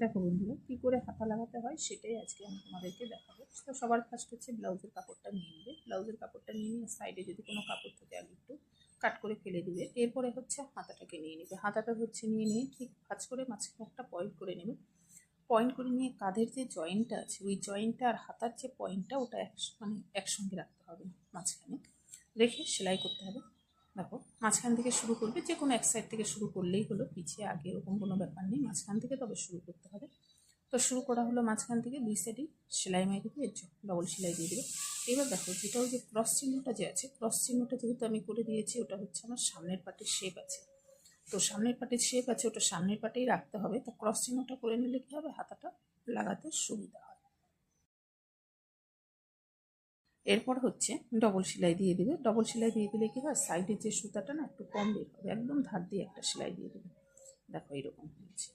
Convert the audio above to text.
দেখো বন্ধুরা, কী করে হাতা লাগাতে হয় সেটাই আজকে আমি তোমাদেরকে দেখাবো। তো সবার ফার্স্ট হচ্ছে ব্লাউজের কাপড়টা নিয়ে নেবে। ব্লাউজের কাপড়টা নিয়ে নিয়ে সাইডে যদি কোনো কাপড় থাকে আগে একটু কাট করে ফেলে দিবে। এরপরে হচ্ছে হাতাটাকে নিয়ে নেবে। হাতাটা হচ্ছে নিয়ে নিয়ে ঠিক ভাঁজ করে মাঝখানে একটা পয়েন্ট করে নেবে। পয়েন্ট করে নিয়ে কাঁধের যে জয়েন্টটা আছে ওই জয়েন্টটা আর হাতার যে পয়েন্টটা ওটা একসঙ্গে রাখতে হবে। মাঝখানে রেখে সেলাই করতে হবে। দেখো, মাঝখান থেকে শুরু করবে, যে কোনো এক সাইড থেকে শুরু করলেই হলো, পিছিয়ে আগে এরকম কোনো ব্যাপার নেই, মাঝখান থেকে তবে শুরু করতে হবে। তো শুরু করা হলো মাঝখান থেকে, দুই সাইডেই সেলাই মেরে দেবে, এর ডবল সেলাই দিয়ে দেবে। এবার দেখো, যেটা ওই যে ক্রস চিহ্নটা যে আছে, ক্রস চিহ্নটা যেহেতু আমি করে দিয়েছি, ওটা হচ্ছে আমার সামনের পাটের শেপ আছে। তো সামনের পাটের শেপ আছে, ওটা সামনের পাটেই রাখতে হবে। তো ক্রস চিহ্নটা করে নিলে কী হবে, হাতাটা লাগাতে সুবিধা হয়। এরপর হচ্ছে ডবল সেলাই দিয়ে দেবে। ডবল সেলাই দিয়ে দিলে কী হয়, সাইডের যে সুতাটা না একটু কম বের হবে, একদম ধার দিয়ে একটা সেলাই দিয়ে দেবে। দেখো, এরকম হয়েছে।